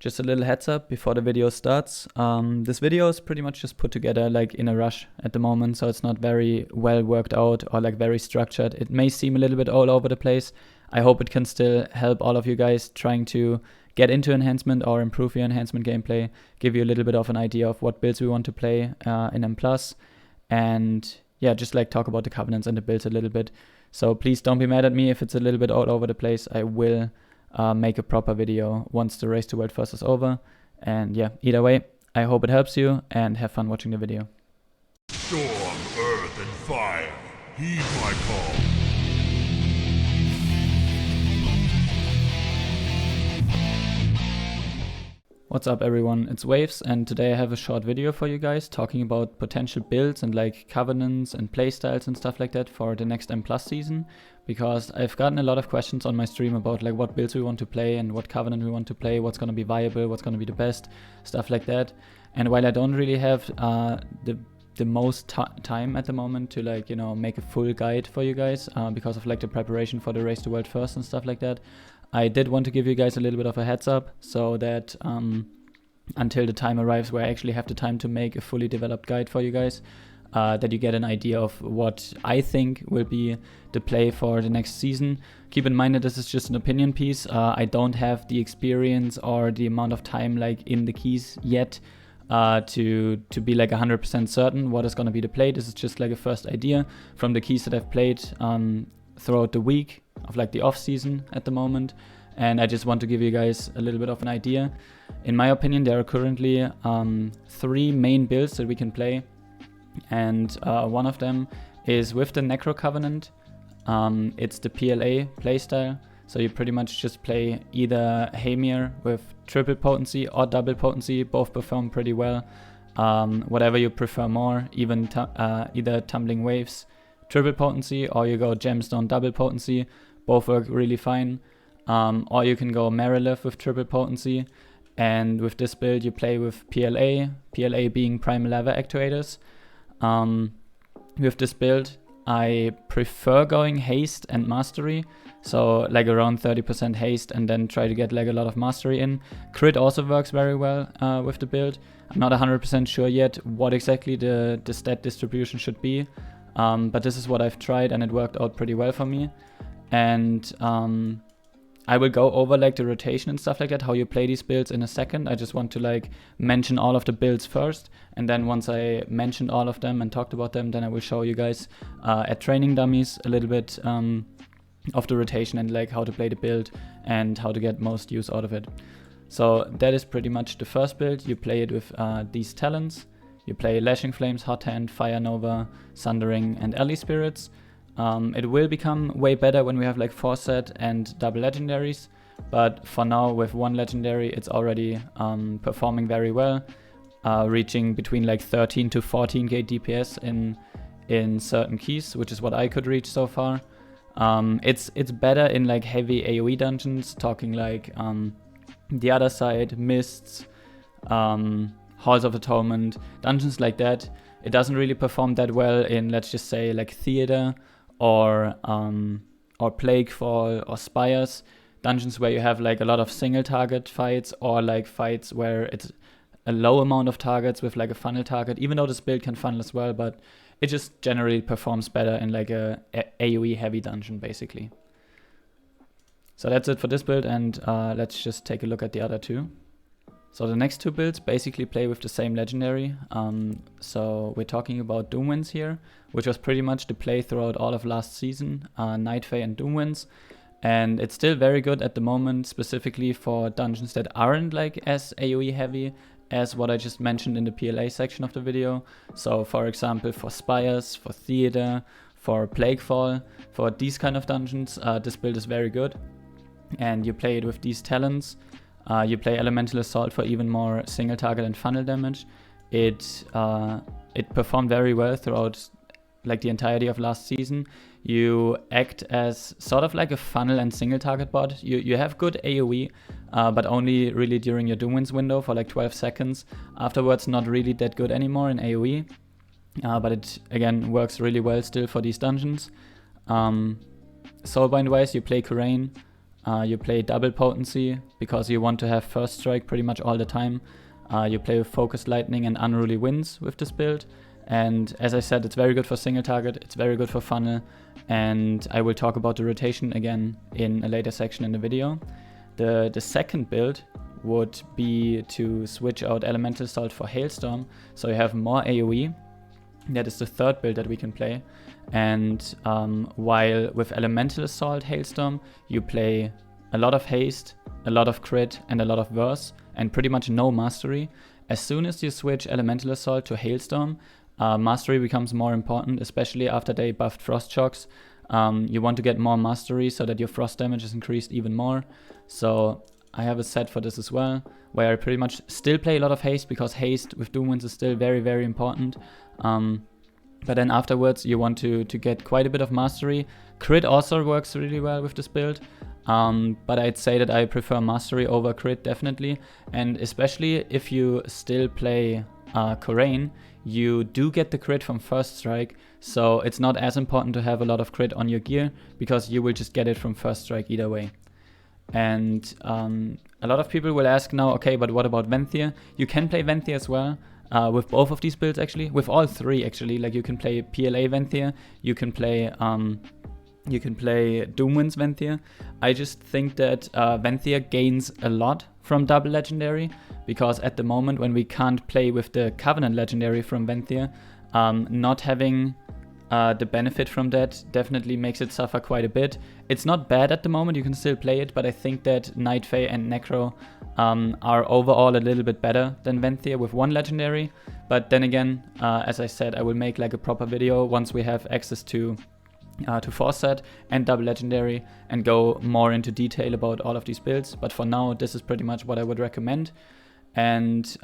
Just a little heads up before the video starts. This video is pretty much just put together like in a rush at the moment, so it's not very well worked out or like very structured. It may seem a little bit all over the place. I hope it can still help all of you guys trying to get into enhancement or improve your enhancement gameplay, give you a little bit of an idea of what builds we want to play in M+, and yeah, just like talk about the covenants and the builds a little bit. So please don't be mad at me if it's a little bit all over the place. I will make a proper video once the Race to World First is over. And yeah, either way, I hope it helps you and have fun watching the video. Storm, earth, and fire, heed my call. What's up everyone, it's Waves, and today I have a short video for you guys talking about potential builds and like covenants and playstyles and stuff like that for the next M+ season, because I've gotten a lot of questions on my stream about like what builds we want to play and what covenant we want to play, what's going to be viable, what's going to be the best, stuff like that. And while I don't really have the most time at the moment to like, you know, make a full guide for you guys because of like the preparation for the Race to World First and stuff like that, I did want to give you guys a little bit of a heads up so that until the time arrives where I actually have the time to make a fully developed guide for you guys, that you get an idea of what I think will be the play for the next season. Keep in mind that this is just an opinion piece. I don't have the experience or the amount of time like in the keys yet to be like 100% certain what is going to be the play. This is just like a first idea from the keys that I've played throughout the week of like the off season at the moment, and I just want to give you guys a little bit of an idea. In my opinion, there are currently 3 main builds that we can play, and one of them is with the Necro Covenant. It's the PLA playstyle, so you pretty much just play either Hamir with triple potency or double potency. Both perform pretty well. Whatever you prefer more, even either Tumbling Waves triple potency, or you go Gemstone double potency. Both work really fine. Or you can go Merilith with triple potency. And with this build you play with PLA being Primal Lava Actuators. With this build I prefer going Haste and Mastery. So like around 30% Haste and then try to get like a lot of Mastery in. Crit also works very well with the build. I'm not 100% sure yet what exactly the stat distribution should be. But this is what I've tried and it worked out pretty well for me. And I will go over like the rotation and stuff like that, how you play these builds in a second. I just want to like mention all of the builds first, and then once I mentioned all of them and talked about them, then I will show you guys at training dummies a little bit of the rotation and like how to play the build and how to get most use out of it. So that is pretty much the first build. You play it with these talents. You play Lashing Flames, Hot Hand, Fire Nova, Sundering, and Alley Spirits. It will become way better when we have like 4 set and double legendaries, but for now with 1 legendary it's already performing very well, reaching between like 13 to 14k DPS in certain keys, which is what I could reach so far. It's better in like heavy AoE dungeons, talking like the other side, Mists, Halls of Atonement, dungeons like that. It doesn't really perform that well in, let's just say, like Theater or Plaguefall or Spires, dungeons where you have like a lot of single target fights, or like fights where it's a low amount of targets with like a funnel target, even though this build can funnel as well, but it just generally performs better in like a AoE heavy dungeon basically. So that's it for this build, and let's just take a look at the other 2. So the next 2 builds basically play with the same legendary. So we're talking about Doomwinds here, which was pretty much the play throughout all of last season, Night Fae and Doomwinds. And it's still very good at the moment, specifically for dungeons that aren't like as AoE heavy as what I just mentioned in the PLA section of the video. So for example, for Spires, for Theater, for Plaguefall, for these kind of dungeons, this build is very good. And you play it with these talents. You play Elemental Assault for even more single target and funnel damage. It performed very well throughout like the entirety of last season. You act as sort of like a funnel and single target bot. You have good AoE, but only really during your Doomwinds window for like 12 seconds. Afterwards, not really that good anymore in AoE. But it again works really well still for these dungeons. Soulbind wise, you play Kurain. You play double potency because you want to have first strike pretty much all the time. You play with focused lightning and unruly winds with this build. And as I said, it's very good for single target, it's very good for funnel, and I will talk about the rotation again in a later section in the video. The second build would be to switch out Elemental Assault for Hailstorm, so you have more AoE. That is the third build that we can play. And while with Elemental Assault Hailstorm, you play a lot of haste, a lot of crit, and a lot of verse, and pretty much no mastery. As soon as you switch Elemental Assault to Hailstorm, mastery becomes more important, especially after they buffed Frost Shocks. You want to get more mastery so that your frost damage is increased even more. So I have a set for this as well, where I pretty much still play a lot of haste, because haste with Doom Winds is still very, very important. But then afterwards you want to get quite a bit of mastery. Crit also works really well with this build, but I'd say that I prefer mastery over crit definitely. And especially if you still play Korain, you do get the crit from first strike, so it's not as important to have a lot of crit on your gear, because you will just get it from first strike either way. And a lot of people will ask now, okay, but what about Venthyr? You can play Venthyr as well, with both of these builds actually, with all three actually. Like you can play PLA Venthyr, you can play Doomwinds Venthyr. I just think that Venthyr gains a lot from double legendary, because at the moment when we can't play with the Covenant legendary from Venthyr, not having the benefit from that definitely makes it suffer quite a bit. It's not bad at the moment, you can still play it, but I think that Night Fae and Necro are overall a little bit better than Venthyr with one legendary. But then again, as I said, I will make like a proper video once we have access to Force Set and double legendary, and go more into detail about all of these builds. But for now, this is pretty much what I would recommend. And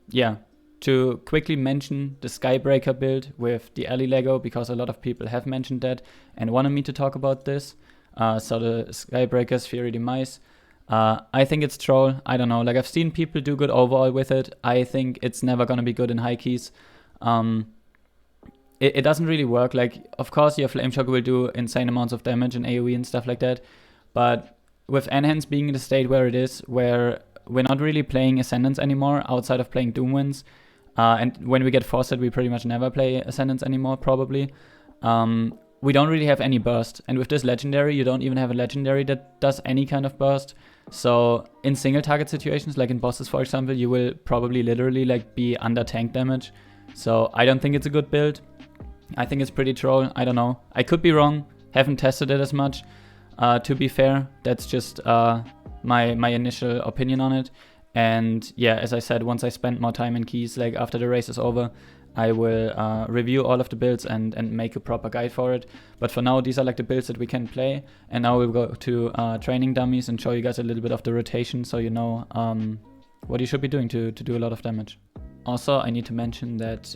yeah, to quickly mention the Skybreaker build with the Alley Lego, because a lot of people have mentioned that and wanted me to talk about this. So the Skybreaker's Fury Demise. I think it's troll. I don't know. Like, I've seen people do good overall with it. I think it's never gonna be good in high keys. It doesn't really work. Like, of course, your Flame Shock will do insane amounts of damage and AoE and stuff like that. But with Enhance being in the state where it is, where we're not really playing Ascendance anymore outside of playing Doomwinds, and when we get Force Set, we pretty much never play Ascendance anymore, probably. We don't really have any burst. And with this legendary, you don't even have a legendary that does any kind of burst. So in single target situations, like in bosses, for example, you will probably literally like be under tank damage. So I don't think it's a good build. I think it's pretty troll. I don't know. I could be wrong. Haven't tested it as much. To be fair, that's just my initial opinion on it. And yeah, as I said, once I spend more time in keys, like after the race is over, I will review all of the builds and make a proper guide for it. But for now, these are like the builds that we can play. And now we'll go to training dummies and show you guys a little bit of the rotation, so you know what you should be doing to do a lot of damage. Also, I need to mention that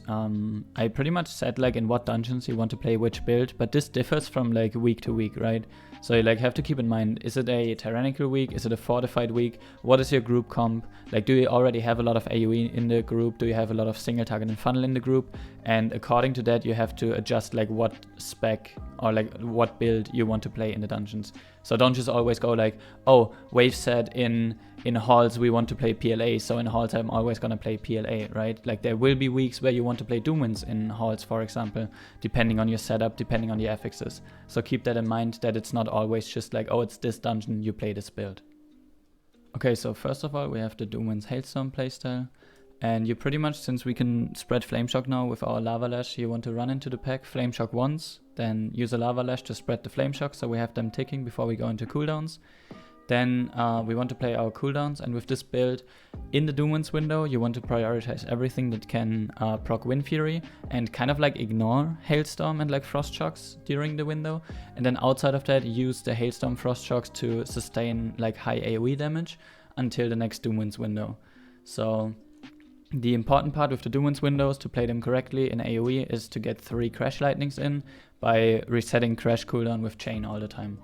I pretty much said like in what dungeons you want to play which build, but this differs from like week to week, right? So you like have to keep in mind, is it a tyrannical week? Is it a fortified week? What is your group comp? Like, do you already have a lot of AoE in the group? Do you have a lot of single target and funnel in the group? And according to that, you have to adjust like what spec or like what build you want to play in the dungeons. So don't just always go like, oh, Wave said in halls we want to play PLA, so in halls I'm always gonna play PLA, right? Like, there will be weeks where you want to play Doomwinds in halls, for example, depending on your setup, depending on your affixes. So keep that in mind, that it's not always just like, oh, it's this dungeon, you play this build. Okay, so first of all, we have the Doomwinds Hailstorm playstyle. And you pretty much, since we can spread Flame Shock now with our Lava Lash, you want to run into the pack, Flame Shock once, then use a Lava Lash to spread the Flame Shock, so we have them ticking before we go into cooldowns. Then we want to play our cooldowns, and with this build, in the Doomwinds window, you want to prioritize everything that can proc Wind Fury, and kind of like ignore Hailstorm and like Frost Shocks during the window. And then outside of that, use the Hailstorm Frost Shocks to sustain like high AoE damage until the next Doomwinds window. So the important part with the Doomwinds windows, to play them correctly in AoE, is to get 3 Crash Lightnings in by resetting Crash cooldown with Chain all the time.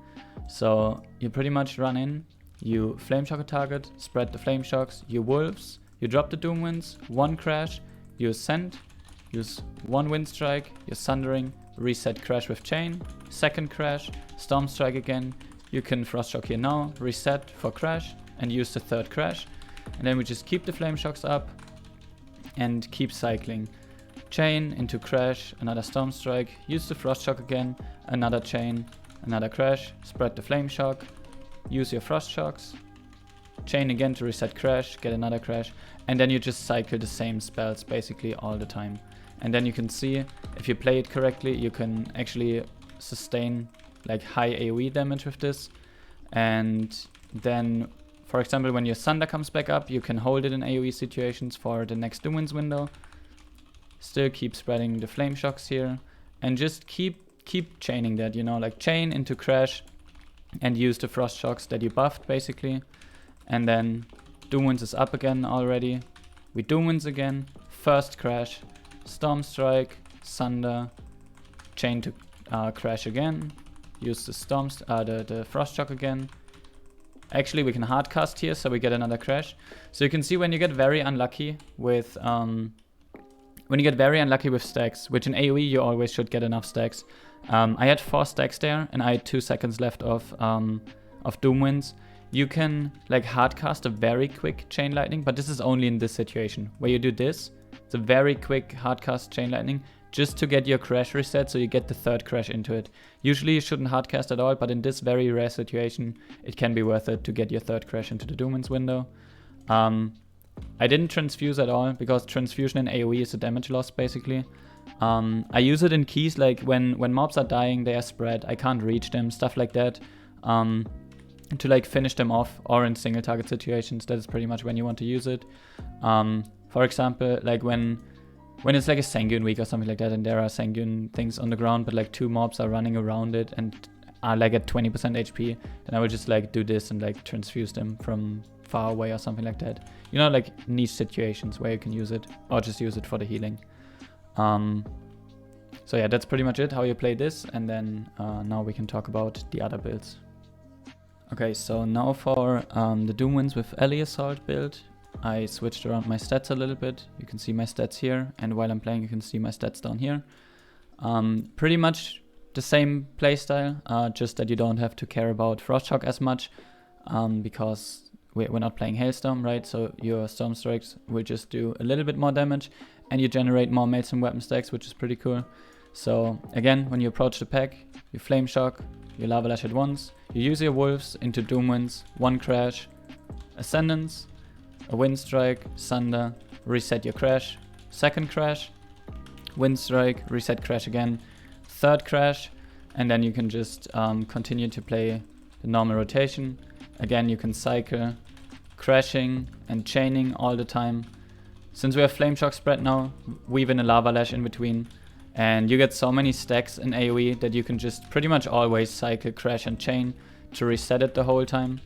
So you pretty much run in, you Flame Shock a target, spread the Flame Shocks, you Wolves, you drop the Doomwinds, 1 Crash, you Ascend, use 1 Wind Strike, you're Sundering, reset Crash with Chain, 2nd Crash, Storm Strike again, you can Frost Shock here now, reset for crash, and use the third crash. And then we just keep the Flame Shocks up and keep cycling. Chain into crash, another Storm Strike, use the Frost Shock again, another chain, another crash, spread the Flame Shock, use your Frost Shocks, chain again to reset crash, get another crash, and then you just cycle the same spells basically all the time. And then you can see, if you play it correctly, you can actually sustain like high AoE damage with this. And then, for example, when your Thunder comes back up, you can hold it in AoE situations for the next Doom Winds window. Still keep spreading the Flame Shocks here, and just keep chaining that, you know, like chain into crash and use the Frost Shocks that you buffed basically. And then Doom Winds is up again already. We Doom Winds again, first crash, Storm Strike, Thunder, chain to crash again, use the the Frost Shock again. Actually, we can hard cast here, so we get another crash. So you can see when you get very unlucky with stacks, which in AoE you always should get enough stacks. I had 4 stacks there, and I had 2 seconds left of Doom Winds. You can like hard cast a very quick Chain Lightning, but this is only in this situation where you do this. It's a very quick hard cast Chain Lightning just to get your crash reset, so you get the third crash into it. Usually you shouldn't hard cast at all, but in this very rare situation, it can be worth it to get your third crash into the Doom Winds window. I didn't transfuse at all, because transfusion in AoE is a damage loss basically. I use it in keys, like when mobs are dying, they are spread, I can't reach them, stuff like that. To like finish them off, or in single target situations, that is pretty much when you want to use it. For example, like when it's like a Sanguine week or something like that, and there are Sanguine things on the ground, but like 2 mobs are running around it and are like at 20% HP, then I will just like do this and like transfuse them from far away or something like that. You know, like niche situations where you can use it, or just use it for the healing. So yeah, that's pretty much it, how you play this, and then now we can talk about the other builds. Okay, so now for the Doom Winds with Ally Assault build, I switched around my stats a little bit. You can see my stats here, and while I'm playing you can see my stats down here. Pretty much the same playstyle, just that you don't have to care about Frost Shock as much, because we're not playing Hailstorm, right? So your Storm Strikes will just do a little bit more damage, and you generate more Maelstrom weapon stacks, which is pretty cool. So again, when you approach the pack, you Flame Shock, you Lava Lash at once, you use your Wolves into Doom Winds, 1 crash, Ascendance, a Wind Strike, Thunder, reset your crash, second crash, Wind Strike, reset crash again, third crash, and then you can just continue to play the normal rotation. Again, you can cycle, crashing and chaining all the time. Since we have Flame Shock spread now, weave in a Lava Lash in between, and you get so many stacks in AoE that you can just pretty much always cycle, crash and chain to reset it the whole time.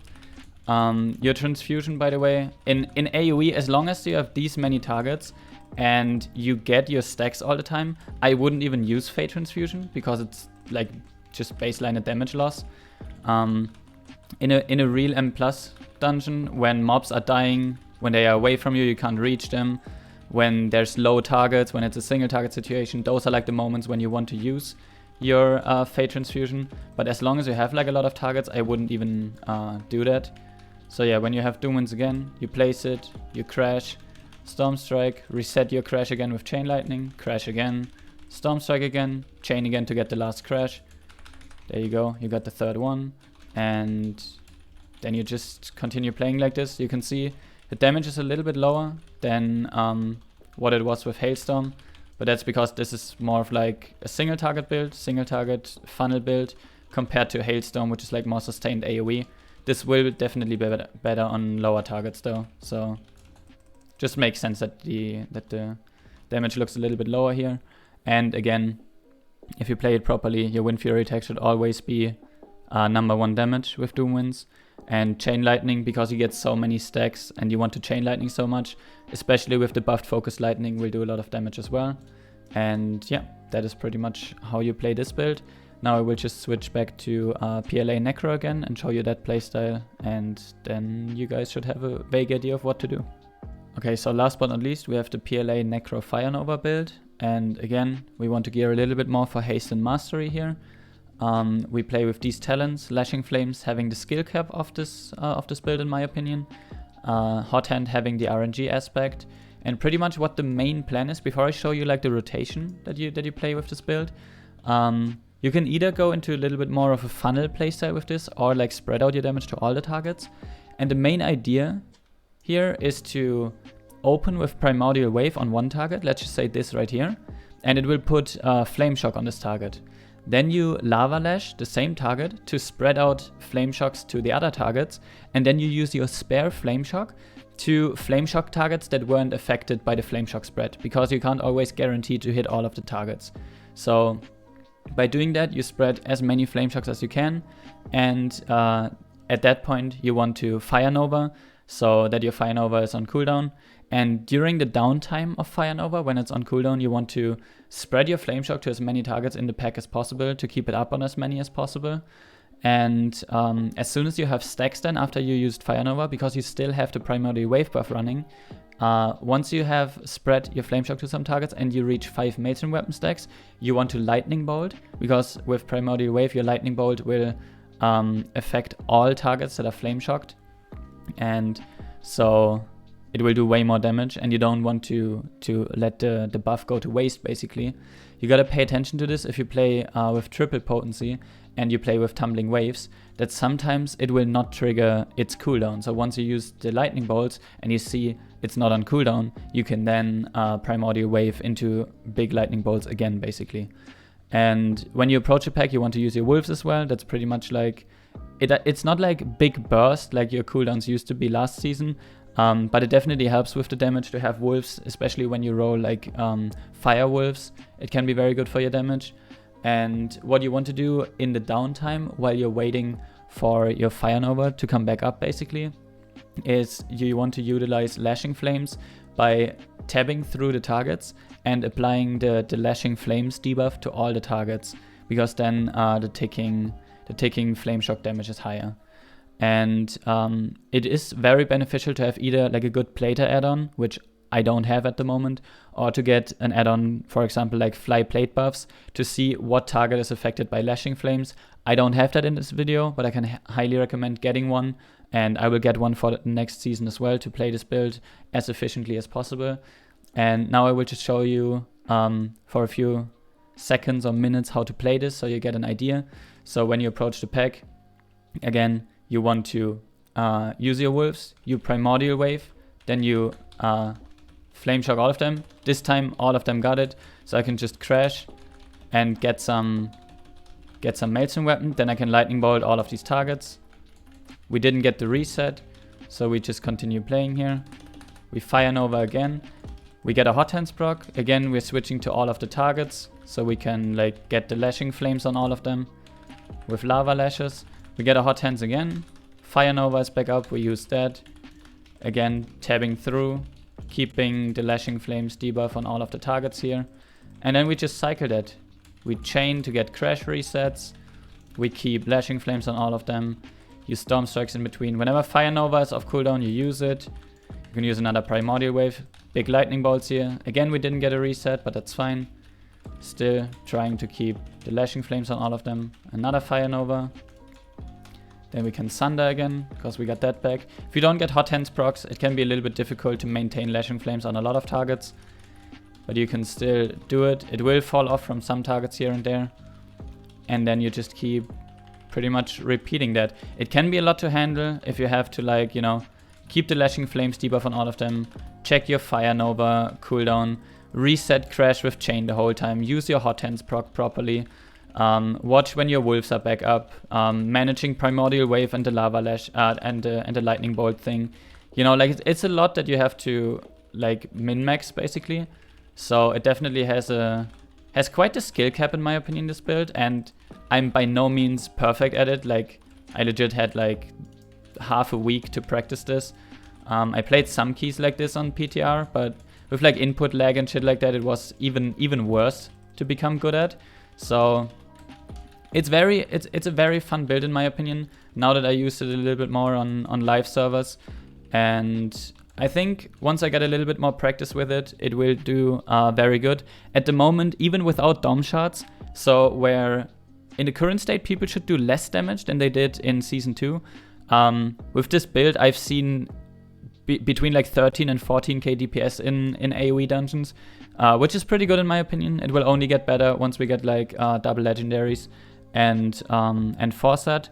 Your transfusion, by the way, in AoE, as long as you have these many targets and you get your stacks all the time, I wouldn't even use Fate Transfusion, because it's like just baseline a damage loss. In a real M+ dungeon, when mobs are dying, when they are away from you, you can't reach them, when there's low targets, when it's a single target situation, those are like the moments when you want to use your Fate Transfusion. But as long as you have like a lot of targets, I wouldn't even do that. So yeah, when you have Doom Winds again, you place it, you crash, Storm Strike, reset your crash again with Chain Lightning, crash again, Storm Strike again, chain again to get the last crash. There you go, you got the third one. And then you just continue playing like this. You can see the damage is a little bit lower than what it was with Hailstorm, but that's because this is more of like a single target build, single target funnel build, compared to Hailstorm, which is like more sustained AoE. This will definitely be better on lower targets though, so just makes sense that the damage looks a little bit lower here. And again, if you play it properly, your Wind Fury attack should always be number 1 damage with Doom Winds. And Chain Lightning, because you get so many stacks and you want to Chain Lightning so much, especially with the buffed Focus Lightning, will do a lot of damage as well. And yeah, that is pretty much how you play this build. Now I will just switch back to PLA Necro again and show you that playstyle, and then you guys should have a vague idea of what to do. Okay, so last but not least, we have the PLA Necro Fire Nova build. And again, we want to gear a little bit more for haste and mastery here. we play with these talents, Lashing Flames having the skill cap of this build in my opinion, Hot Hand having the RNG aspect, and pretty much what the main plan is. Before I show you like the rotation that you play with this build, you can either go into a little bit more of a funnel playstyle with this, or like spread out your damage to all the targets. And the main idea here is to open with Primordial Wave on one target, let's just say this right here, and it will put Flame Shock on this target. Then you Lava Lash the same target to spread out Flame Shocks to the other targets, and then you use your spare Flame Shock to Flame Shock targets that weren't affected by the Flame Shock spread, because you can't always guarantee to hit all of the targets. So by doing that, you spread as many Flame Shocks as you can, and at that point you want to Fire Nova, so that your Fire Nova is on cooldown. And during the downtime of Fire Nova, when it's on cooldown, you want to spread your Flame Shock to as many targets in the pack as possible to keep it up on as many as possible. And as soon as you have stacks then, after you used Fire Nova, because you still have the Primordial Wave buff running, once you have spread your Flame Shock to some targets and you reach 5 Maelstrom weapon stacks, you want to Lightning Bolt, because with Primordial Wave, your Lightning Bolt will affect all targets that are Flame Shocked. And so it will do way more damage, and you don't want to let the buff go to waste, basically. You gotta pay attention to this if you play with triple potency and you play with Tumbling Waves, that sometimes it will not trigger its cooldown. So once you use the Lightning Bolts and you see it's not on cooldown, you can then Primordial Wave into big Lightning Bolts again, basically. And when you approach a pack, you want to use your Wolves as well. That's pretty much like, it's not like big burst like your cooldowns used to be last season, but it definitely helps with the damage to have Wolves, especially when you roll like Fire Wolves. It can be very good for your damage. And what you want to do in the downtime while you're waiting for your Fire Nova to come back up, basically, is you want to utilize Lashing Flames by tabbing through the targets and applying the Lashing Flames debuff to all the targets, because then the ticking Flame Shock damage is higher. And it is very beneficial to have either like a good Plater add-on, which I don't have at the moment, or to get an add-on, for example, like Fly Plate buffs, to see what target is affected by Lashing Flames. I don't have that in this video, but I can highly recommend getting one, and I will get one for the next season as well to play this build as efficiently as possible. And now I will just show you for a few seconds or minutes how to play this, so you get an idea. So when you approach the pack, again, you want to use your Wolves, you Primordial Wave, then you Flame Shock all of them. This time all of them got it, so I can just crash and get some Maelstrom weapon. Then I can Lightning Bolt all of these targets. We didn't get the reset, so we just continue playing here. We Fire Nova again. We get a Hot Hands proc. Again, we're switching to all of the targets, so we can like get the Lashing Flames on all of them with Lava Lashes. We get a Hot Hands again. Fire Nova is back up, we use that. Again, tabbing through, keeping the Lashing Flames debuff on all of the targets here. And then we just cycle that. We chain to get crash resets. We keep Lashing Flames on all of them. Use Storm Strikes in between. Whenever Fire Nova is off cooldown, you use it. You can use another Primordial Wave. Big Lightning Bolts here. Again, we didn't get a reset, but that's fine. Still trying to keep the Lashing Flames on all of them. Another Fire Nova. Then we can Sunder again, because we got that back. If you don't get Hot Hands procs, it can be a little bit difficult to maintain Lashing Flames on a lot of targets. But you can still do it. It will fall off from some targets here and there. And then you just keep pretty much repeating that. It can be a lot to handle if you have to, like, you know, keep the Lashing Flames debuff on all of them. Check your Fire Nova cooldown. Reset Crash with Chain the whole time. Use your Hot Hands proc properly. Watch when your Wolves are back up, managing Primordial Wave and the Lava Lash and the Lightning Bolt thing. You know, like it's a lot that you have to like min-max basically. So it definitely has quite a skill cap in my opinion, this build, and I'm by no means perfect at it. Like I legit had like half a week to practice this. I played some keys like this on PTR, but with like input lag and shit like that, it was even worse to become good at. So it's a very fun build in my opinion, now that I used it a little bit more on live servers. And I think once I get a little bit more practice with it, it will do very good. At the moment, even without Dom Shards, so where in the current state, people should do less damage than they did in Season 2. With this build, I've seen between like 13 and 14k DPS in AoE dungeons, which is pretty good in my opinion. It will only get better once we get like double legendaries and Foresight.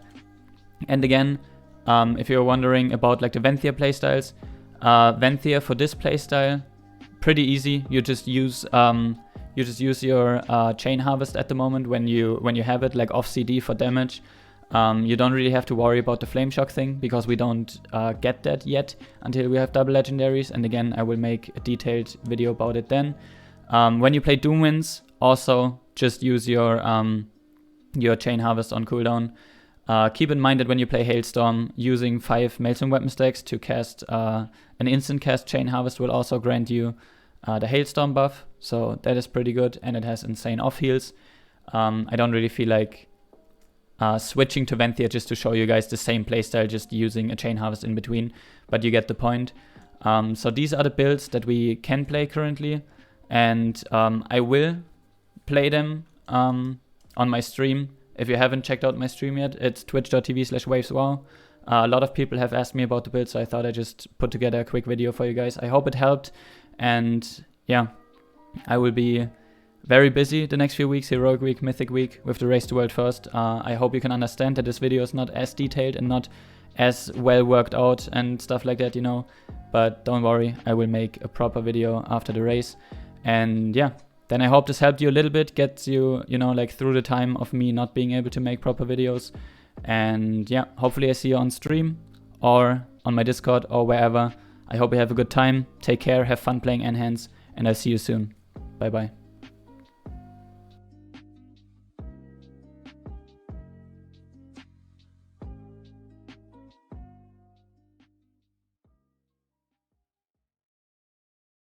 And again, if you're wondering about like the Venthir playstyles, Venthir for this playstyle, pretty easy. You just use your Chain Harvest at the moment when you have it like off CD for damage. You don't really have to worry about the Flame Shock thing because we don't get that yet until we have double legendaries. And again, I will make a detailed video about it then. When you play Doomwinds, also just use your Chain Harvest on cooldown. Keep in mind that when you play Hailstorm, using 5 Maelstrom weapon stacks to cast an instant cast Chain Harvest will also grant you the Hailstorm buff. So that is pretty good, and it has insane off heals. I don't really feel like switching to Venthir just to show you guys the same playstyle, just using a Chain Harvest in between, but you get the point. So these are the builds that we can play currently, and I will play them on my stream. If you haven't checked out my stream yet, it's twitch.tv/waveswow. A lot of people have asked me about the build, so I thought I'd just put together a quick video for you guys. I hope it helped, and yeah, I will be very busy the next few weeks, Heroic Week, Mythic Week, with the Race to World First. I hope you can understand that this video is not as detailed and not as well worked out and stuff like that, you know. But don't worry, I will make a proper video after the race. And yeah, then I hope this helped you a little bit, gets you, you know, like through the time of me not being able to make proper videos. And yeah, hopefully I see you on stream or on my Discord or wherever. I hope you have a good time. Take care, have fun playing Enhance, and I'll see you soon. Bye bye.